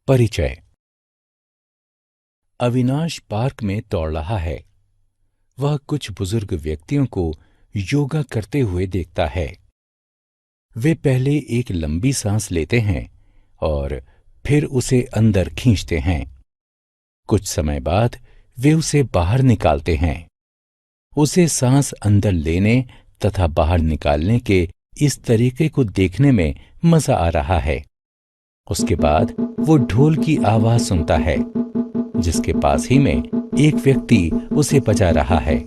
परिचय। अविनाश पार्क में दौड़ रहा है। वह कुछ बुजुर्ग व्यक्तियों को योगा करते हुए देखता है। वे पहले एक लंबी सांस लेते हैं और फिर उसे अंदर खींचते हैं। कुछ समय बाद वे उसे बाहर निकालते हैं। उसे सांस अंदर लेने तथा बाहर निकालने के इस तरीके को देखने में मजा आ रहा है। उसके बाद वो ढोल की आवाज सुनता है, जिसके पास ही में एक व्यक्ति उसे बजा रहा है।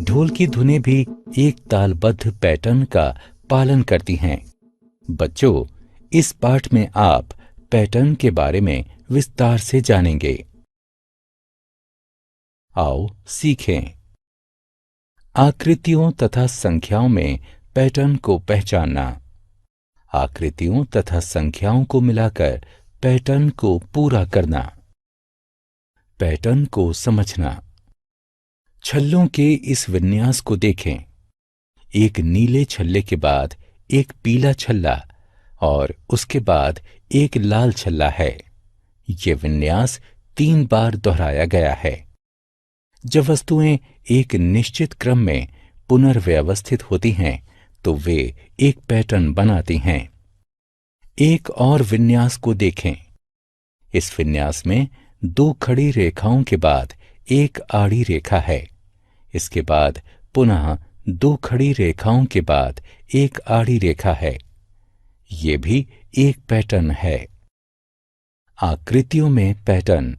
ढोल की धुनें भी एक तालबद्ध पैटर्न का पालन करती हैं। बच्चों, इस पाठ में आप पैटर्न के बारे में विस्तार से जानेंगे। आओ सीखें। आकृतियों तथा संख्याओं में पैटर्न को पहचानना। आकृतियों तथा संख्याओं को मिलाकर पैटर्न को पूरा करना। पैटर्न को समझना। छल्लों के इस विन्यास को देखें। एक नीले छल्ले के बाद एक पीला छल्ला और उसके बाद एक लाल छल्ला है। ये विन्यास 3 बार दोहराया गया है। जब वस्तुएं एक निश्चित क्रम में पुनर्व्यवस्थित होती हैं, तो वे एक पैटर्न बनाती हैं। एक और विन्यास को देखें। इस विन्यास में 2 खड़ी रेखाओं के बाद एक आड़ी रेखा है। इसके बाद पुनः 2 खड़ी रेखाओं के बाद एक आड़ी रेखा है। ये भी एक पैटर्न है। आकृतियों में पैटर्न।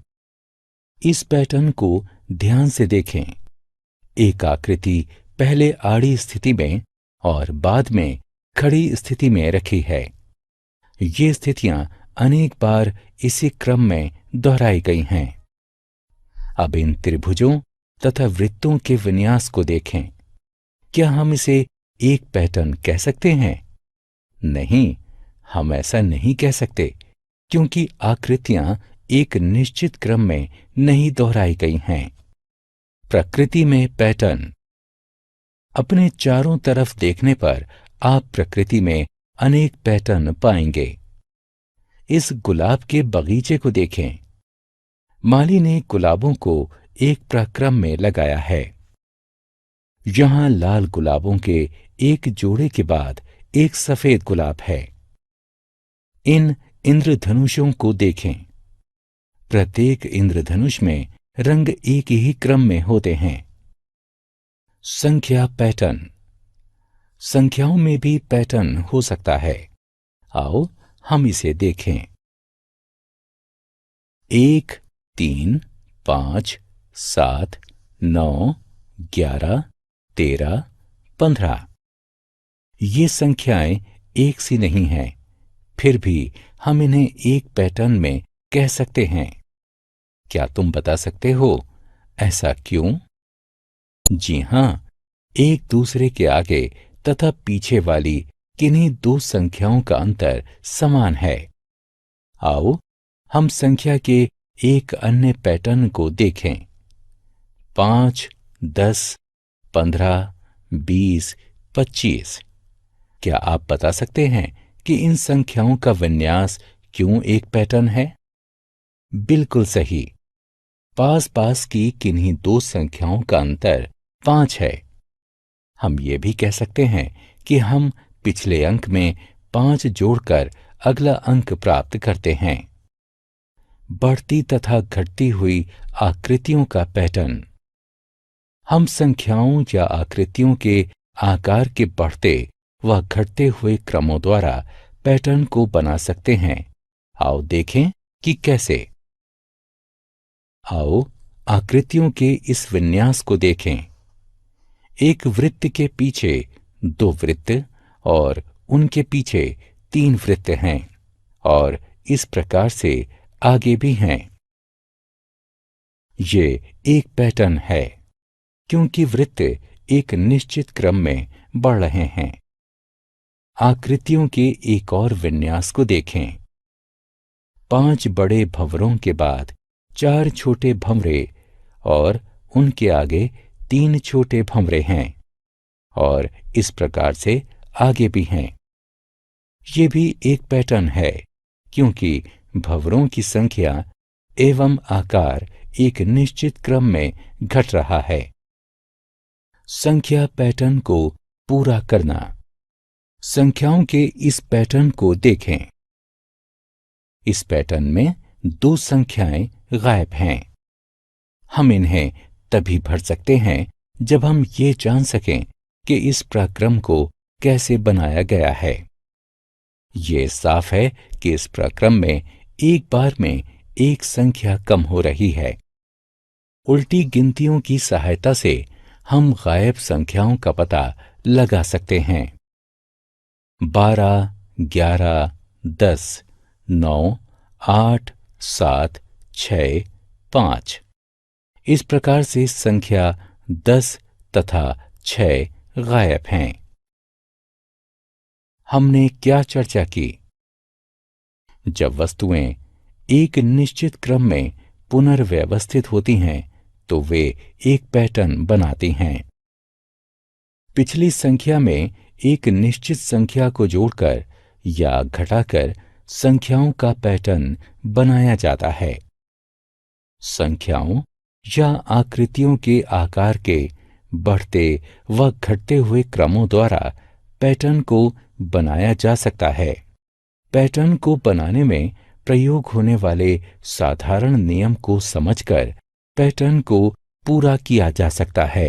इस पैटर्न को ध्यान से देखें। एक आकृति पहले आड़ी स्थिति में और बाद में खड़ी स्थिति में रखी है। ये स्थितियां अनेक बार इसी क्रम में दोहराई गई हैं। अब इन त्रिभुजों तथा वृत्तों के विन्यास को देखें। क्या हम इसे एक पैटर्न कह सकते हैं? नहीं, हम ऐसा नहीं कह सकते, क्योंकि आकृतियां एक निश्चित क्रम में नहीं दोहराई गई हैं। प्रकृति में पैटर्न। अपने चारों तरफ देखने पर आप प्रकृति में अनेक पैटर्न पाएंगे। इस गुलाब के बगीचे को देखें। माली ने गुलाबों को एक प्रक्रम में लगाया है। यहां लाल गुलाबों के एक जोड़े के बाद एक सफेद गुलाब है। इन इंद्रधनुषों को देखें। प्रत्येक इंद्रधनुष में रंग एक ही क्रम में होते हैं। संख्या पैटर्न। संख्याओं में भी पैटर्न हो सकता है। आओ हम इसे देखें। 1, 3, 5, 7, 9, 11, 13, 15। ये संख्याएं एक सी नहीं हैं, फिर भी हम इन्हें एक पैटर्न में कह सकते हैं। क्या तुम बता सकते हो ऐसा क्यों? जी हां, एक दूसरे के आगे तथा पीछे वाली किन्हीं 2 संख्याओं का अंतर समान है। आओ हम संख्या के एक अन्य पैटर्न को देखें। 5, 10, 15, 20, 25। क्या आप बता सकते हैं कि इन संख्याओं का विन्यास क्यों एक पैटर्न है? बिल्कुल सही। पास पास की किन्हीं 2 संख्याओं का अंतर 5 है। हम ये भी कह सकते हैं कि हम पिछले अंक में 5 जोड़कर अगला अंक प्राप्त करते हैं। बढ़ती तथा घटती हुई आकृतियों का पैटर्न। हम संख्याओं या आकृतियों के आकार के बढ़ते व घटते हुए क्रमों द्वारा पैटर्न को बना सकते हैं। आओ देखें कि कैसे। आओ आकृतियों के इस विन्यास को देखें। एक वृत्त के पीछे 2 वृत्त और उनके पीछे 3 वृत्त हैं और इस प्रकार से आगे भी हैं। ये एक पैटर्न है, क्योंकि वृत्त एक निश्चित क्रम में बढ़ रहे हैं। आकृतियों के एक और विन्यास को देखें। 5 बड़े भंवरों के बाद 4 छोटे भंवरे और उनके आगे 3 छोटे भंवरे हैं और इस प्रकार से आगे भी हैं। ये भी एक पैटर्न है, क्योंकि भंवरों की संख्या एवं आकार एक निश्चित क्रम में घट रहा है। संख्या पैटर्न को पूरा करना। संख्याओं के इस पैटर्न को देखें। इस पैटर्न में 2 संख्याएं गायब हैं। हम इन्हें तभी भर सकते हैं जब हम ये जान सकें कि इस प्रक्रम को कैसे बनाया गया है। ये साफ है कि इस प्रक्रम में एक बार में एक संख्या कम हो रही है। उल्टी गिनतियों की सहायता से हम गायब संख्याओं का पता लगा सकते हैं। 12, 11, 10, 9, 8, 7, 6, 5। इस प्रकार से संख्या 10 तथा 6 गायब हैं। हमने क्या चर्चा की? जब वस्तुएं एक निश्चित क्रम में पुनर्व्यवस्थित होती हैं तो वे एक पैटर्न बनाती हैं। पिछली संख्या में एक निश्चित संख्या को जोड़कर या घटाकर संख्याओं का पैटर्न बनाया जाता है। संख्याओं या आकृतियों के आकार के बढ़ते व घटते हुए क्रमों द्वारा पैटर्न को बनाया जा सकता है। पैटर्न को बनाने में प्रयोग होने वाले साधारण नियम को समझकर पैटर्न को पूरा किया जा सकता है।